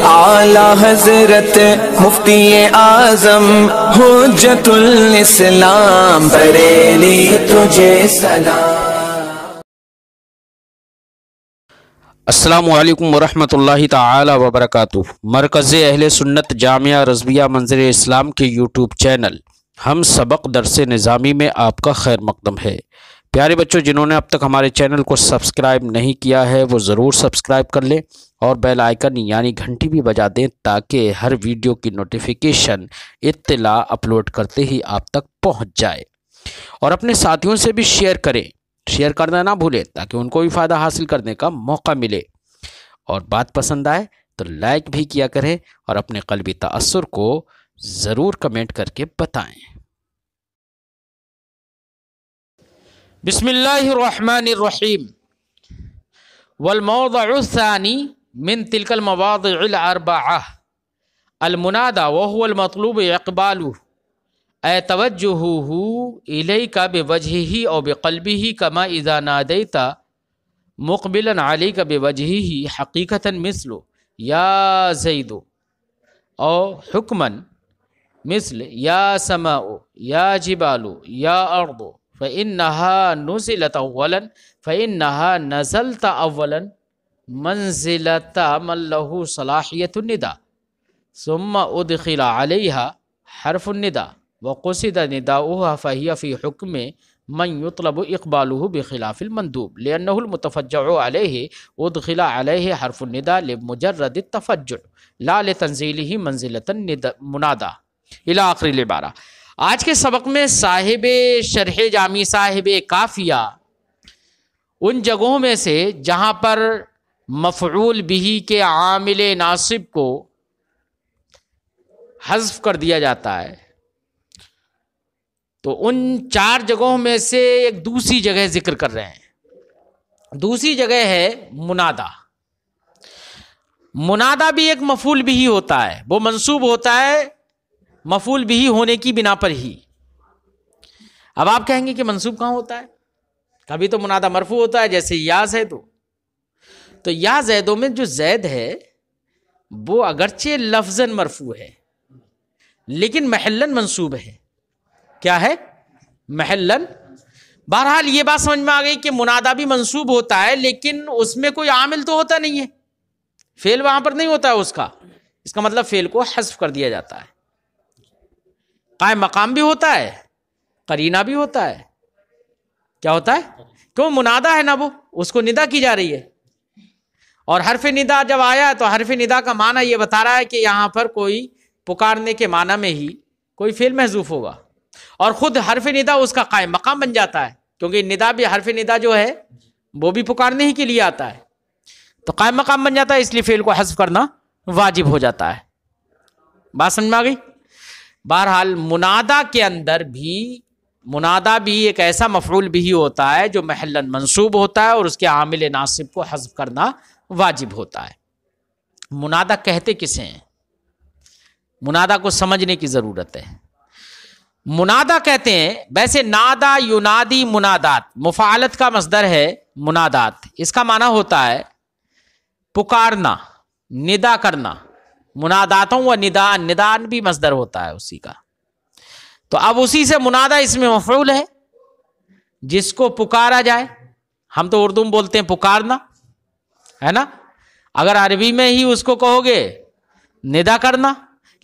اعلی حضرت مفتی اعظم حجت الاسلام بریلی تجھے سلام۔ السلام علیکم ورحمۃ اللہ تعالی وبرکاتہ۔ مرکز اہل سنت جامعہ رضویہ منظر اسلام کے یوٹیوب چینل ہم سبق درس نظامی میں آپ کا خیر مقدم ہے۔ پیارے بچوں، جنہوں نے اب تک ہمارے چینل کو سبسکرائب نہیں کیا ہے وہ ضرور سبسکرائب کر لیں اور بیل آئیکن یعنی گھنٹی بھی بجا دیں تاکہ ہر ویڈیو کی نوٹیفیکیشن اطلاع اپلوڈ کرتے ہی آپ تک پہنچ جائے، اور اپنے ساتھیوں سے بھی شیئر کریں، شیئر کرنا نہ بھولیں تاکہ ان کو بھی فائدہ حاصل کرنے کا موقع ملے، اور بات پسند آئے تو لائک بھی کیا کریں اور اپنے قلبی تأثر کو ضرور کمنٹ کر کے بتائیں۔ بسم اللہ الرحمن الرحیم۔ والموضع الثانی من تلك المواضع الاربعہ المنادى وهو المطلوب اقباله اي توجهه اليك بوجهه او بقلبه كما اذا ناديت مقبلا عليك بوجهه حقيقة مثل يا زيد، او حكما مثل يا سماء يا جبال يا ارض، فإنها نزلت اولا نزلت اولا منزلة من له صلاحية النداء، ثم ادخل عليها حرف النداء وقصد نداؤها فهي في حكم من يطلب اقباله بخلاف المندوب، لأنه المتفجع عليه ادخل عليه حرف النداء لمجرد التفجع لا لتنزيله منزلة المنادى الى آخر العبارہ۔ آج کے سبق میں صاحب شرح جامی، صاحب کافیہ، ان جگہوں میں سے جہاں پر مفعول بہ کے عامل ناصب کو حذف کر دیا جاتا ہے، تو ان 4 جگہوں میں سے ایک دوسری جگہ ذکر کر رہے ہیں۔ دوسری جگہ ہے منادا۔ منادا بھی ایک مفعول بہ ہوتا ہے، وہ منصوب ہوتا ہے مفعول بہ ہونے کی بنا پر ہی۔ اب آپ کہیں گے کہ منصوب کہاں ہوتا ہے؟ کبھی تو منادا مرفوع ہوتا ہے، جیسے یا زیدو، تو یا زیدو میں جو زید ہے وہ اگرچہ لفظاً مرفوع ہے لیکن محلاً منصوب ہے۔ کیا ہے؟ محلاً۔ بہرحال یہ بات سمجھ میں آ گئی کہ منادا بھی منصوب ہوتا ہے لیکن اس میں کوئی عامل تو ہوتا نہیں ہے، فعل وہاں پر نہیں ہوتا ہے اس کا مطلب فعل کو حذف کر دیا جاتا ہے۔ قائم مقام بھی ہوتا ہے، قرینہ بھی ہوتا ہے۔ کیا ہوتا ہے؟ کیوں؟ منادا ہے نا، وہ اس کو ندا کی جا رہی ہے، اور حرف ندا جب آیا تو حرف ندا کا معنی یہ بتا رہا ہے کہ یہاں پر کوئی پکارنے کے معنی میں ہی کوئی فعل محذوف ہوگا، اور خود حرف ندا اس کا قائم مقام بن جاتا ہے، کیونکہ ندا بھی، حرف ندا جو ہے وہ بھی پکارنے ہی کے لیے آتا ہے، تو قائم مقام بن جاتا ہے، اس لیے فعل کو حذف کرنا واجب ہو جاتا ہے۔ بات سمجھ میں آ گئی؟ بہرحال منادا کے اندر بھی، منادا بھی ایک ایسا مفعول بھی ہوتا ہے جو محلاً منصوب ہوتا ہے اور اس کے عامل ناصب کو حذف کرنا واجب ہوتا ہے۔ منادا کہتے کسے ہیں؟ منادا کو سمجھنے کی ضرورت ہے۔ منادا کہتے ہیں، ویسے نادا ینادی منادات مفاعلت کا مصدر ہے منادات، اس کا معنی ہوتا ہے پکارنا، ندا کرنا۔ مناداتوں و ندان، ندان بھی مصدر ہوتا ہے اسی کا، تو اب اسی سے منادا اس میں مفعول ہے جس کو پکارا جائے۔ ہم تو اردو میں بولتے ہیں پکارنا، ہے نا، اگر عربی میں ہی اس کو کہو گے ندا کرنا،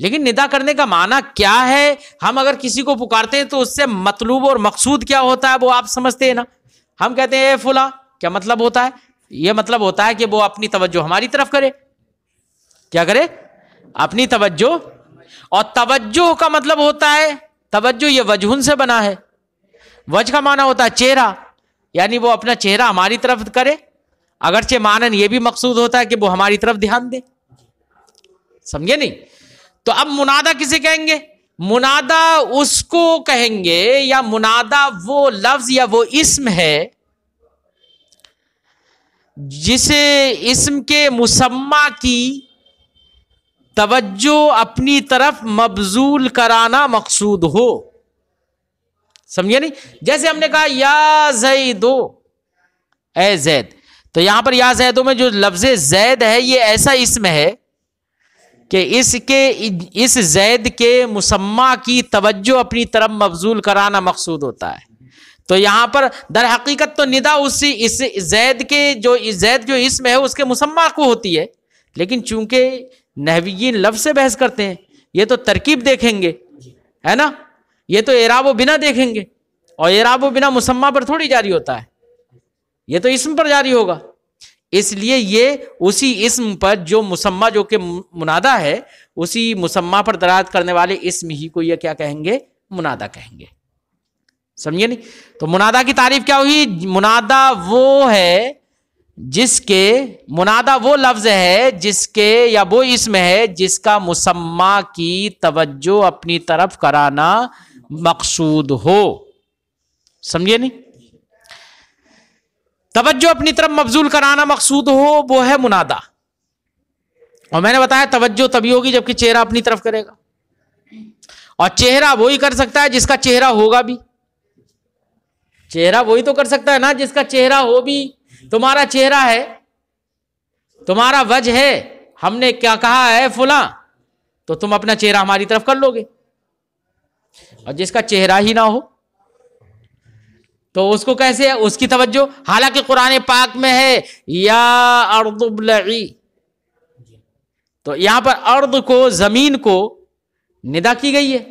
لیکن ندا کرنے کا معنی کیا ہے؟ ہم اگر کسی کو پکارتے ہیں تو اس سے مطلوب اور مقصود کیا ہوتا ہے وہ آپ سمجھتے ہیں نا۔ ہم کہتے ہیں اے فلاں، کیا مطلب ہوتا ہے؟ یہ مطلب ہوتا ہے کہ وہ اپنی توجہ ہماری طرف کرے۔ کیا کرے؟ اپنی توجہ، اور توجہ کا مطلب ہوتا ہے، توجہ یہ وجہن سے بنا ہے، وجہ کا معنی ہوتا ہے چہرہ، یعنی وہ اپنا چہرہ ہماری طرف کرے، اگرچہ معنی یہ بھی مقصود ہوتا ہے کہ وہ ہماری طرف دھیان دے۔ سمجھے نہیں؟ تو اب منادا کسے کہیں گے؟ منادا اس کو کہیں گے، یا منادا وہ لفظ یا وہ اسم ہے جسے اسم کے مسمى کی توجہ اپنی طرف مبذول کرانا مقصود ہو۔ سمجھے نہیں؟ جیسے ہم نے کہا یا زیدو، اے زید، تو یہاں پر یا زیدو میں جو لفظ زید ہے یہ ایسا اسم ہے کہ اس زید کے مسمى کی توجہ اپنی طرف مبذول کرانا مقصود ہوتا ہے. تو یہاں پر در حقیقت تو ندا اس زید جو اسم ہے اس کے مسمى کو ہوتی ہے، لیکن چونکہ نحویین لفظ سے بحث کرتے ہیں، یہ تو ترکیب دیکھیں گے، ہے نا، یہ تو اعراب و بنا دیکھیں گے، اور اعراب و بنا مسمى پر تھوڑی جاری ہوتا ہے، یہ تو اسم پر جاری ہوگا. اس لیے یہ اسی اسم پر جو مسمى جو کہ منادہ ہے، اسی مسمى پر دلالت کرنے والے اسم ہی کو یہ کیا کہیں گے؟ منادہ کہیں گے. سمجھے نہیں؟ تو منادہ کی تعریف کیا ہوئی؟ منادہ وہ ہے جس کے، منادہ وہ لفظ ہے جس کے یا وہ اسم ہے جس کا مسمى کی توجہ اپنی طرف کرانا مقصود ہو. سمجھے نہیں؟ توجہ اپنی طرف مبذول کرانا مقصود ہو وہ ہے منادہ. اور میں نے بتایا توجہ تبھی ہوگی جبکہ چہرہ اپنی طرف کرے گا، اور چہرہ وہی کر سکتا ہے جس کا چہرہ ہوگا بھی. چہرہ وہی تو کر سکتا ہے نا جس کا چہرہ ہو بھی. تمہارا چہرہ ہے، تمہارا وجہ ہے، ہم نے کیا کہا ہے فلاں، تو تم اپنا چہرہ ہماری طرف کر لو گے. اور جس کا چہرہ ہی نہ ہو تو اس کو کیسے ہے اس کی توجہ؟ حالانکہ قرآن پاک میں ہے یا ارض ابلعی، تو یہاں پر ارض کو، زمین کو ندا کی گئی ہے.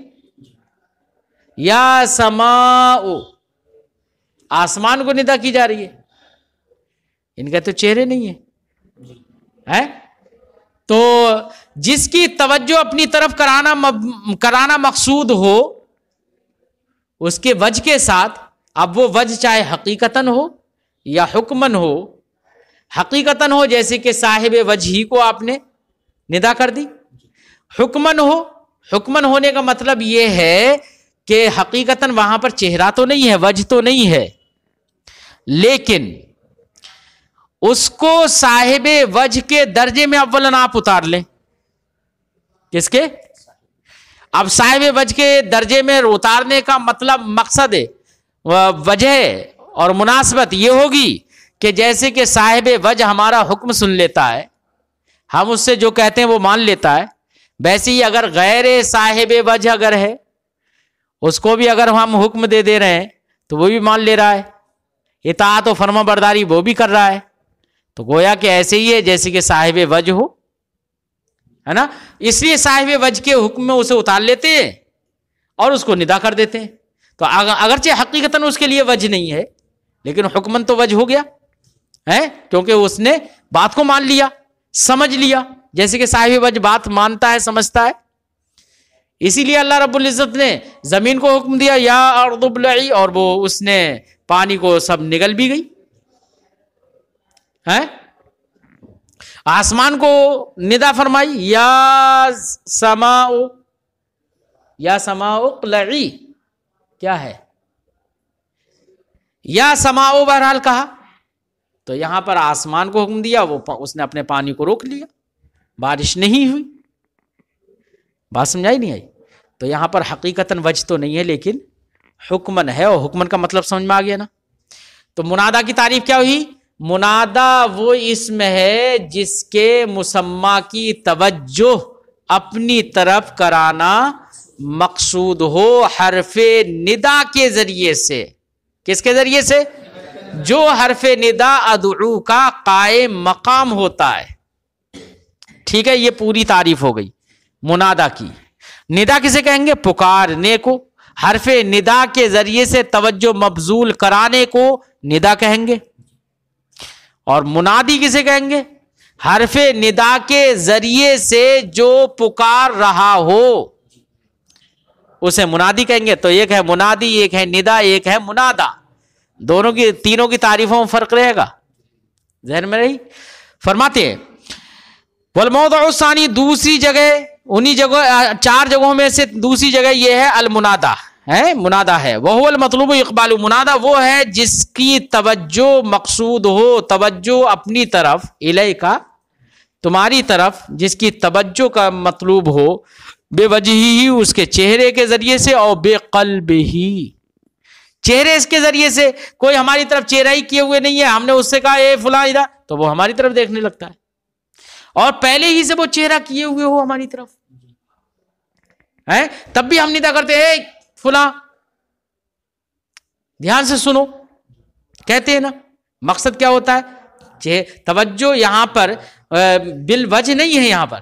یا سماء، آسمان کو ندا کی جا رہی ہے. ان کا تو چہرے نہیں ہے. تو جس کی توجہ اپنی طرف کرانا مقصود ہو اس کے وجہ کے ساتھ، اب وہ وجہ چاہے حقیقتاً ہو یا حکماً ہو. حقیقتاً ہو جیسے کہ صاحب وجہ ہی کو آپ نے ندا کر دی. حکماً ہو، حکماً ہونے کا مطلب یہ ہے کہ حقیقتاً وہاں پر چہرہ تو نہیں ہے، وجہ تو نہیں ہے، لیکن اس کو صاحب وجہ کے درجے میں اولاً آپ اتار لیں. کس کے؟ اب صاحب وجہ کے درجے میں اتارنے کا مطلب، مقصد وجہ اور مناسبت یہ ہوگی کہ جیسے کہ صاحب وجہ ہمارا حکم سن لیتا ہے، ہم اس سے جو کہتے ہیں وہ مان لیتا ہے، ویسے ہی اگر غیر صاحب وجہ اگر ہے اس کو بھی اگر ہم حکم دے رہے ہیں تو وہ بھی مان لے رہا ہے، اطاعت و فرما برداری وہ بھی کر رہا ہے. تو گویا کہ ایسے ہی ہے جیسے کہ صاحب وجہ ہو، ہے نا. اس لیے صاحب وجہ کے حکم میں اسے اتار لیتے ہیں اور اس کو ندا کر دیتے ہیں. تو اگرچہ حقیقتاً اس کے لیے وجہ نہیں ہے لیکن حکماً تو وجہ ہو گیا ہے، کیونکہ اس نے بات کو مان لیا، سمجھ لیا، جیسے کہ صاحب وجہ بات مانتا ہے، سمجھتا ہے. اسی لیے اللہ رب العزت نے زمین کو حکم دیا یا ارض ابلعی، اور وہ اس نے پانی کو سب نگل بھی گئی ہے. آسمان کو ندا فرمائی یا سماء، یا سماء اقلعی، کیا ہے؟ یا سماء بہرحال کہا تو یہاں پر آسمان کو حکم دیا، وہ اس نے اپنے پانی کو روک لیا، بارش نہیں ہوئی. بات سمجھائی نہیں آئی؟ تو یہاں پر حقیقتاً وجہ تو نہیں ہے لیکن حکمن ہے، اور حکمن کا مطلب سمجھ میں آ گیا نا. تو منادہ کی تعریف کیا ہوئی؟ منادہ وہ اسم ہے جس کے مسمى کی توجہ اپنی طرف کرانا مقصود ہو حرف ندا کے ذریعے سے. کس کے ذریعے سے؟ جو حرف ندا ادعو کا قائم مقام ہوتا ہے. ٹھیک ہے، یہ پوری تعریف ہو گئی منادہ کی. ندا کسے کہیں گے؟ پکارنے کو. حرف ندا کے ذریعے سے توجہ مبذول کرانے کو ندا کہیں گے. اور منادی کسے کہیں گے؟ حرف ندا کے ذریعے سے جو پکار رہا ہو اسے منادی کہیں گے. تو ایک ہے منادی، ایک ہے ندا، ایک ہے منادا. دونوں کی، تینوں کی تعریفوں میں فرق رہے گا، ذہن میں رہی. فرماتے ہیں والموضع الثانی، دوسری جگہ، انہی جگہ، چار جگہوں میں سے دوسری جگہ یہ ہے المنادہ ہے، منادہ ہے. وہو المطلوب اقبال، منادہ وہ ہے جس کی توجہ مقصود ہو، توجہ اپنی طرف، الیکا تمہاری طرف، جس کی توجہ کا مطلوب ہو، بے وجہ ہی، اس کے چہرے کے ذریعے سے، اور بے قلب ہی، چہرے اس کے ذریعے سے. کوئی ہماری طرف چہرہ ہی کیے ہوئے نہیں ہے، ہم نے اس سے کہا اے فلاں ادھر، تو وہ ہماری طرف دیکھنے لگتا ہے. اور پہلے ہی سے وہ چہرہ کیے ہوئے ہو ہماری طرف ہے، تب بھی ہم ندا کرتے ہیں فلاں دھیان سے سنو کہتے ہیں نا. مقصد کیا ہوتا ہے؟ توجہ یہاں پر بالوجہ نہیں ہے، یہاں پر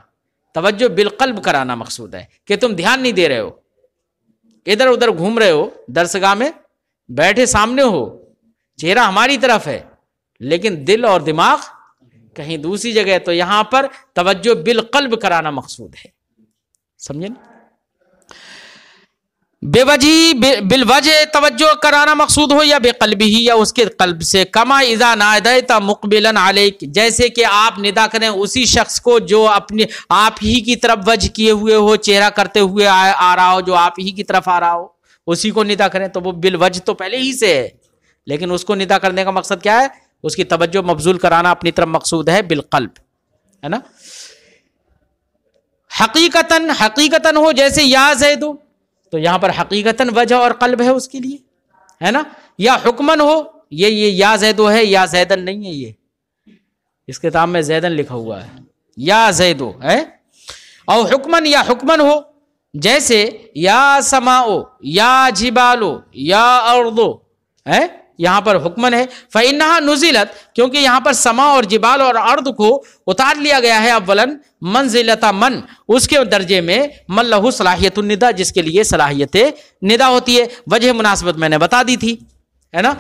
توجہ بالقلب کرانا مقصود ہے کہ تم دھیان نہیں دے رہے ہو، ادھر ادھر گھوم رہے ہو، درسگاہ میں بیٹھے سامنے ہو، چہرہ ہماری طرف ہے لیکن دل اور دماغ کہیں دوسری جگہ ہے. تو یہاں پر توجہ بالقلب کرانا مقصود ہے. سمجھیں؟ بے وجہ بالوجہ توجہ کرانا مقصود ہو یا بے قلبی ہی یا اس کے قلب سے. کما اذا نادیت مقبلا علیک، جیسے کہ آپ ندا کریں اسی شخص کو جو اپنے آپ ہی کی طرف وجہ کیے ہوئے ہو، چہرہ کرتے ہوئے آ رہا ہو، جو آپ ہی کی طرف آ رہا ہو، اسی کو ندا کریں. تو وہ بالوجہ تو پہلے ہی سے ہے، لیکن اس کو ندا کرنے کا مقصد کیا ہے؟ اس کی توجہ مبذول کرانا اپنی طرف مقصود ہے بالقلب، ہے نا. حقیقتاً ہو جیسے یا زید، تو یہاں پر حقیقتاً وجہ اور قلب ہے اس کے لیے، ہے نا. یا حکمن ہو، یہ یا زیدو ہے، یا زیدن نہیں ہے، یہ اس کتاب میں زیدن لکھا ہوا ہے، یا زیدو ہے. اور حکمن یا حکمن ہو جیسے یا سماؤ یا جبالو یا اردو ہے، یہاں پر حکمن ہے. فإنها نزلت، کیونکہ یہاں پر سما اور جبال اور ارض کو اتار لیا گیا ہے اولن منزلت من، اس کے درجے میں من لہو صلاحیت الندا، جس کے لیے صلاحیت ندا ہوتی ہے. وجہ مناسبت میں نے بتا دی تھی، ہے نا.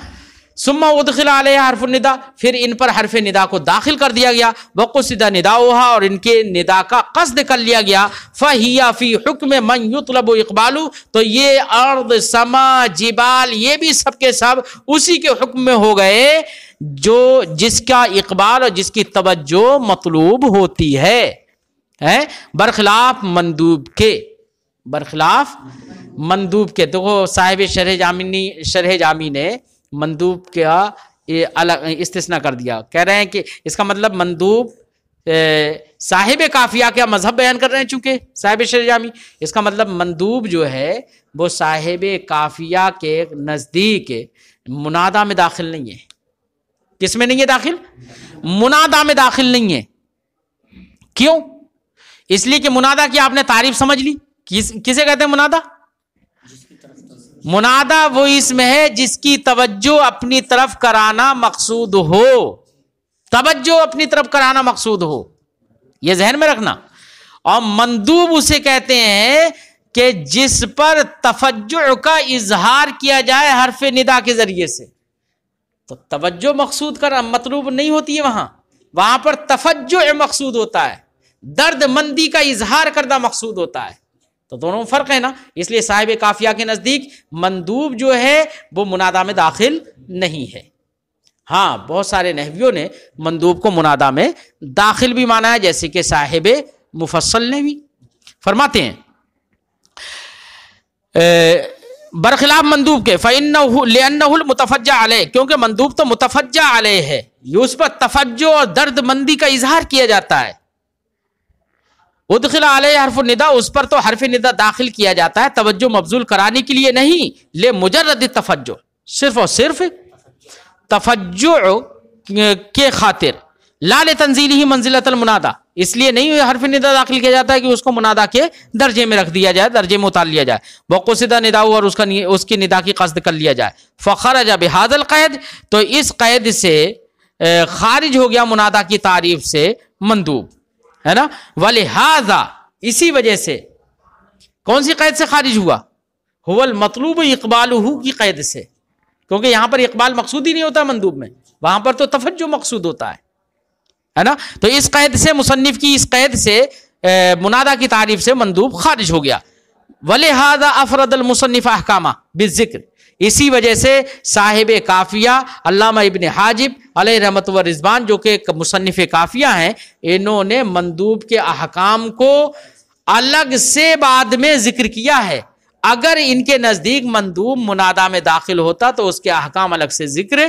ثم ادخل علیہ حرف الندا، پھر ان پر حرف ندا کو داخل کر دیا گیا. وقصد نداؤہا، اور ان کے ندا کا قصد کر لیا گیا. فہی فی حکم من یطلب اقبالو، تو یہ ارض سما جبال یہ بھی سب کے سب اسی کے حکم میں ہو گئے جو جس کا اقبال اور جس کی توجہ مطلوب ہوتی ہے، برخلاف مندوب کے. دیکھو صاحب شرح جامی نے مندوب کا الگ استثناء کر دیا. کہہ رہے ہیں کہ اس کا مطلب مندوب صاحب کافیہ کا مذہب بیان کر رہے ہیں، چونکہ صاحب شرح جامی، اس کا مطلب مندوب جو ہے وہ صاحب کافیہ کے نزدیک منادا میں داخل نہیں ہے. کس میں نہیں ہے داخل؟ منادا میں داخل نہیں ہے. کیوں؟ اس لیے کہ منادا کی آپ نے تعریف سمجھ لی. کسے کہتے ہیں منادا؟ منادا وہ اسم ہے جس کی توجہ اپنی طرف کرانا مقصود ہو، توجہ اپنی طرف کرانا مقصود ہو، یہ ذہن میں رکھنا. اور مندوب اسے کہتے ہیں کہ جس پر تفجع کا اظہار کیا جائے حرف ندا کے ذریعے سے. تو توجہ مقصود کر مطلوب نہیں ہوتی ہے، وہاں پر تفجع مقصود ہوتا ہے، درد مندی کا اظہار کردہ مقصود ہوتا ہے. تو دونوں فرق ہے نا. اس لیے صاحب کافیہ کے نزدیک مندوب جو ہے وہ منادا میں داخل نہیں ہے. ہاں بہت سارے نحویوں نے مندوب کو منادا میں داخل بھی مانا ہے، جیسے کہ صاحب مفصل نے بھی. فرماتے ہیں برخلاف مندوب کے لأنه المتفجع علیہ، کیونکہ مندوب تو متفجع علیہ ہے، یہ اس پر تفجع اور درد مندی کا اظہار کیا جاتا ہے. ادخل علیہ حرف الندا، اس پر تو حرف ندا داخل کیا جاتا ہے توجہ مبذول کرانے کے لیے نہیں، لمجرد تفجع، صرف اور صرف تفجع کے خاطر. لا لتنزیلہ منزلۃ المنادا، اس لیے نہیں حرف ندا داخل کیا جاتا ہے کہ اس کو منادا کے درجے میں رکھ دیا جائے، درجے میں اتار لیا جائے. وقصد نداؤ، اور اس کی ندا کی قصد کر لیا جائے. فخرج بہذا القید، تو اس قید سے خارج ہو گیا منادا کی تعریف سے مندوب، ہے نا. ولہذا، اسی وجہ سے کون سی قید سے خارج ہوا؟ هو المطلوب اقبالہ کی قید سے، کیونکہ یہاں پر اقبال مقصود ہی نہیں ہوتا مندوب میں، وہاں پر تو تفجع مقصود ہوتا ہے نا. تو اس قید سے، مصنف کی اس قید سے منادا کی تعریف سے مندوب خارج ہو گیا. ولہذا افرد المصنف احکامہ بالذکر، اسی وجہ سے صاحب کافیہ علامہ ابن حاجب علیہ رحمت و رضوان، جو کہ مصنف کافیہ ہیں، انہوں نے مندوب کے احکام کو الگ سے بعد میں ذکر کیا ہے. اگر ان کے نزدیک مندوب منادا میں داخل ہوتا تو اس کے احکام الگ سے ذکر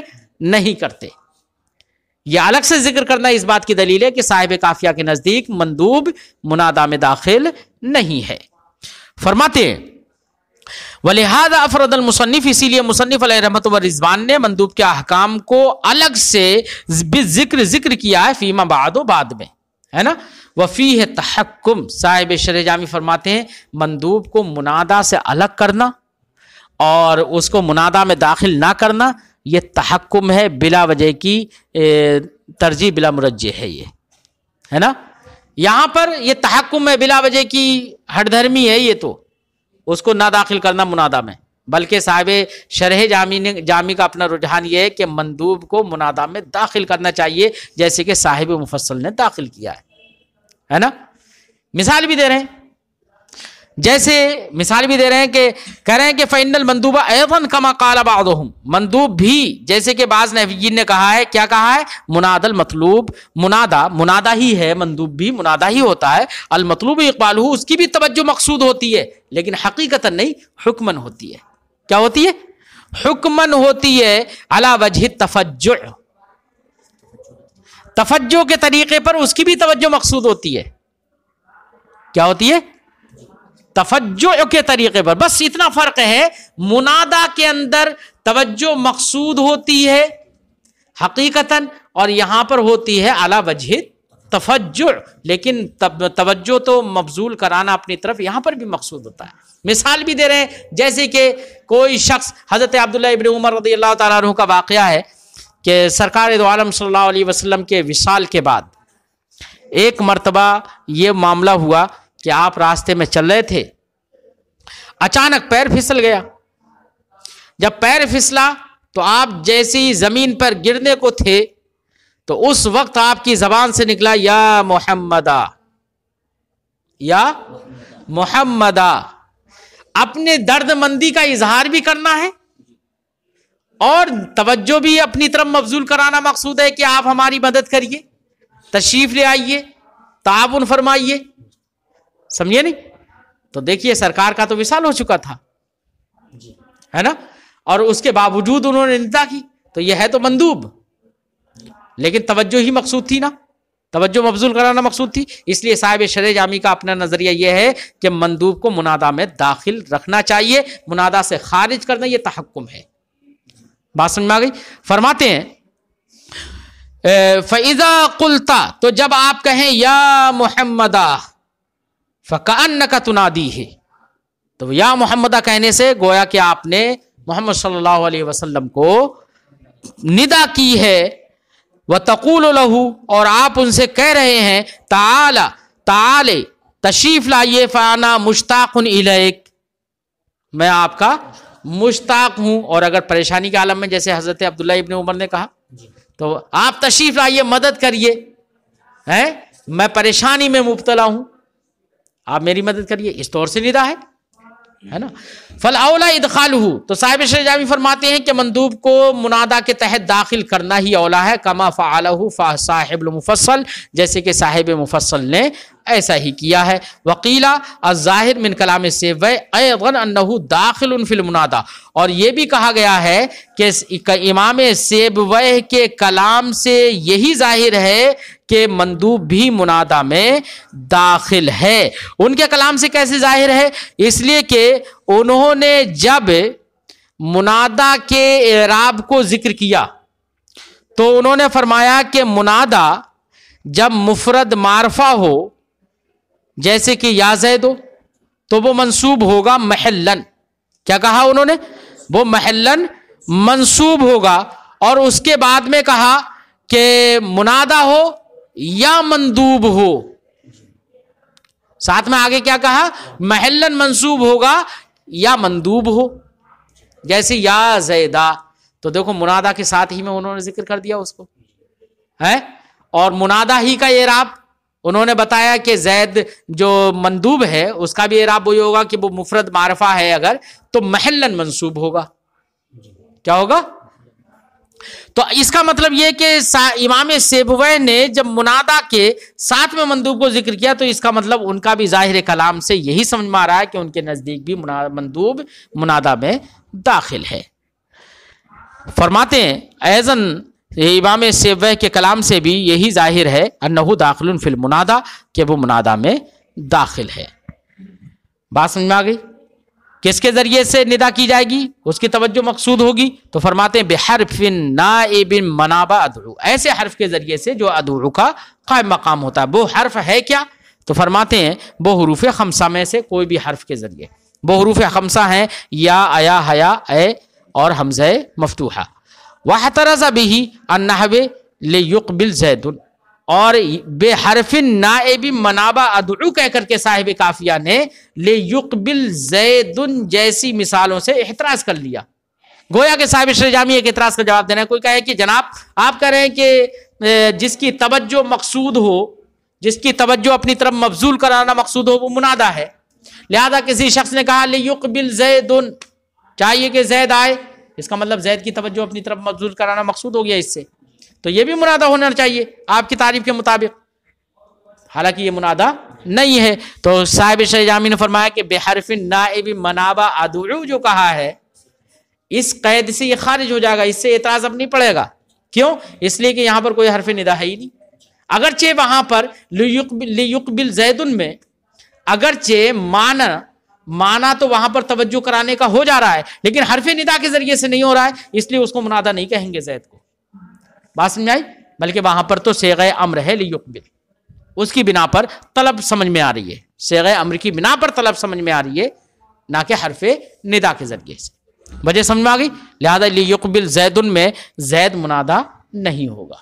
نہیں کرتے. یہ الگ سے ذکر کرنا اس بات کی دلیل ہے کہ صاحب کافیہ کے نزدیک مندوب منادا میں داخل نہیں ہے. فرماتے ہیں وَلِهَذَا أَفْرَدَ الْمُصَنِّفِ، اسی لیے مصنف علیہ رحمت و رضوان نے مندوب کے احکام کو الگ سے ذکر کیا ہے، فیما بعد، و بعد میں، ہے نا. وفیہ تحکم، صاحب شرح جامی فرماتے ہیں مندوب کو منادا سے الگ کرنا اور اس کو منادا میں داخل نہ کرنا یہ تحکم ہے، بلا وجہ کی ترجیح بلا مرجح ہے، یہ ہے نا. یہاں پر یہ تحکم ہے بلا وجہ کی ہٹ دھرمی ہے، یہ تو اس کو نہ داخل کرنا منادا میں، بلکہ صاحب شرح جامی کا اپنا رجحان یہ ہے کہ مندوب کو منادا میں داخل کرنا چاہیے، جیسے کہ صاحب مفصل نے داخل کیا ہے نا. مثال بھی دے رہے ہیں، جیسے مثال بھی دے رہے ہیں کہ کہہ رہے ہیں کہ فَإِنَّ الْمَنْدُوبَ أَيْضًا كَمَا قَالَ بَعْضُهُمْ، مندوب بھی جیسے کہ بعض نحویین نے کہا ہے، کیا کہا ہے؟ مناد المطلوب، منادا ہی ہے، مندوب بھی منادا ہی ہوتا ہے. المطلوب اقبالہ، اس کی بھی توجہ مقصود ہوتی ہے لیکن حقیقتاً نہیں، حکمن ہوتی ہے. کیا ہوتی ہے؟ حکمن ہوتی ہے، علی وجہ تفجع، تفجع کے طریقے پر اس کی بھی توجہ مقصود ہوتی ہے. کیا ہوتی ہے؟ تفجع کے طریقے پر. بس اتنا فرق ہے، منادا کے اندر توجہ مقصود ہوتی ہے حقیقتاً اور یہاں پر ہوتی ہے علی وجہ تفجع، لیکن توجہ تو مبذول کرانا اپنی طرف یہاں پر بھی مقصود ہوتا ہے. مثال بھی دے رہے ہیں، جیسے کہ کوئی شخص، حضرت عبداللہ ابن عمر رضی اللہ تعالیٰ عنہ کا واقعہ ہے کہ سرکار دو عالم صلی اللہ علیہ وسلم کے وصال کے بعد ایک مرتبہ یہ معاملہ ہوا کہ آپ راستے میں چل رہے تھے، اچانک پیر پھسل گیا. جب پیر پھسلا تو آپ جیسی زمین پر گرنے کو تھے تو اس وقت آپ کی زبان سے نکلا یا محمدہ، یا محمدہ. اپنے درد مندی کا اظہار بھی کرنا ہے اور توجہ بھی اپنی طرف مبذول کرانا مقصود ہے کہ آپ ہماری مدد کریے، تشریف لے آئیے، تعاون فرمائیے. سمجھے نہیں؟ تو دیکھیے سرکار کا تو وصال ہو چکا تھا، ہے نا، اور اس کے باوجود انہوں نے ندا کی، تو یہ ہے تو مندوب، لیکن توجہ ہی مقصود تھی نا، توجہ مبذول کرانا مقصود تھی. اس لیے صاحب شرح جامی کا اپنا نظریہ یہ ہے کہ مندوب کو منادا میں داخل رکھنا چاہیے، منادا سے خارج کرنا یہ تحکم ہے. بات سمجھ میں آ گئی؟ فرماتے ہیں فَإِذَا قُلْتَ، تو جب آپ کہیں یا محمدہ، فَكَأَنَّكَ تُنَادِيهِ، تو یا محمدہ کہنے سے گویا کہ آپ نے محمد صلی اللہ علیہ وسلم کو ندا کی ہے. وَتَقُولُ لَهُ، اور آپ ان سے کہہ رہے ہیں تعال تشریف لائیے، فَأَنَا مُشْتَاقٌ إِلَيْكَ، میں آپ کا مشتاق ہوں. اور اگر پریشانی کے عالم میں جیسے حضرت عبداللہ ابن عمر نے کہا تو آپ تشریف لائیے، مدد کریے، میں پریشانی میں مبتلا ہوں، آپ میری مدد کریے، اس طور سے ندا ہے نا. فَالْأَوْلَى إِدْخَالُهُ، تو صاحب شرح جامی فرماتے ہیں کہ مندوب کو منادا کے تحت داخل کرنا ہی اولا ہے. کما فعلہ صاحب المفصل، جیسے کہ صاحب مفصل نے ایسا ہی کیا ہے. وقیلا الظاہر من کلام سیبویہ ایضا انہ داخل فی المنادا، اور یہ بھی کہا گیا ہے کہ امام سیبویہ کے کلام سے یہی ظاہر ہے کہ مندوب بھی منادا میں داخل ہے. ان کے کلام سے کیسے ظاہر ہے؟ اس لیے کہ انہوں نے جب منادا کے اعراب کو ذکر کیا تو انہوں نے فرمایا کہ منادا جب مفرد معرفہ ہو، جیسے کہ یا زید ہو، تو وہ منصوب ہوگا محلن. کیا کہا انہوں نے؟ وہ محلن منصوب ہوگا. اور اس کے بعد میں کہا کہ منادا ہو یا مندوب ہو، ساتھ میں آگے کیا کہا؟ محلن منصوب ہوگا یا مندوب ہو، جیسے یا زیدہ. تو دیکھو منادا کے ساتھ ہی میں انہوں نے ذکر کر دیا اس کو ہے، اور منادا ہی کا اعراب انہوں نے بتایا کہ زید جو مندوب ہے اس کا بھی اعراب وہی ہوگا کہ وہ مفرد معرفہ ہے اگر تو محلن منصوب ہوگا. کیا ہوگا؟ تو اس کا مطلب یہ کہ امام سیبویہ نے جب منادا کے ساتھ میں مندوب کو ذکر کیا تو اس کا مطلب ان کا بھی ظاہر کلام سے یہی سمجھ میں آ رہا ہے کہ ان کے نزدیک بھی مندوب منادا میں داخل ہے. فرماتے ہیں ایضاً امام سیبویہ کے کلام سے بھی یہی ظاہر ہے انہ داخل فی المنادا، کہ وہ منادا میں داخل ہے. بات سمجھ میں آ گئی؟ کس کے ذریعے سے ندا کی جائے گی، اس کی توجہ مقصود ہوگی، تو فرماتے ہیں بحرف نائب مناب ادعو، ایسے حرف کے ذریعے سے جو ادعو کا قائم مقام ہوتا ہے۔ وہ حرف ہے کیا؟ تو فرماتے ہیں وہ حروف خمسہ میں سے کوئی بھی حرف کے ذریعے، وہ حروف خمسہ ہیں یا ایا حیا اے اور حمزہ مفتوحہ۔ واحترز به النحو لیقبل زید، اور بے حرف نائب منابع ادعو کہہ کر کے صاحب کافیہ نے لیقبل زید جیسی مثالوں سے احتراز کر لیا۔ گویا کہ صاحب شرح جامی ایک اعتراض کا جواب دینا ہے۔ کوئی کہے کہ جناب آپ کہہ رہے ہیں کہ جس کی توجہ مقصود ہو، جس کی توجہ اپنی طرف مبذول کرانا مقصود ہو، وہ منادہ ہے، لہذا کسی شخص نے کہا لیقبل زید، چاہیے کہ زید آئے، اس کا مطلب زید کی توجہ اپنی طرف مبذول کرانا مقصود ہو گیا اس سے، تو یہ بھی منادہ ہونا چاہیے آپ کی تعریف کے مطابق، حالانکہ یہ منادہ نہیں ہے۔ تو صاحب شرح جامی نے فرمایا کہ بحرف نائب منابع ادعو جو کہا ہے، اس قید سے یہ خارج ہو جائے گا، اس سے اعتراض اب نہیں پڑے گا۔ کیوں؟ اس لیے کہ یہاں پر کوئی حرف ندا ہے ہی نہیں، اگرچہ وہاں پر لیقبل زیدن میں اگرچہ معنی تو وہاں پر توجہ کرانے کا ہو جا رہا ہے، لیکن حرف ندا کے ذریعے سے نہیں ہو رہا ہے، اس لیے اس کو منادہ نہیں کہیں گے زید کو، بات سمجھ آئی؟ بلکہ وہاں پر تو صیغہ امر ہے لیقبل، اس کی بنا پر طلب سمجھ میں آ رہی ہے، صیغہ امر کی بنا پر طلب سمجھ میں آ رہی ہے، نہ کہ حرف ندا کے ذریعے سے۔ وجہ سمجھ میں آ گئی؟ لہذا لیقبل زیدن میں زید منادہ نہیں ہوگا۔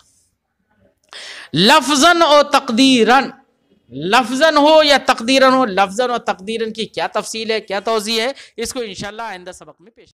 لفظاً اور تقدیراً، لفظاً ہو یا تقدیراً ہو، لفظاً اور تقدیراً کی کیا تفصیل ہے، کیا توضیح ہے، اس کو انشاءاللہ آئندہ سبق میں پیش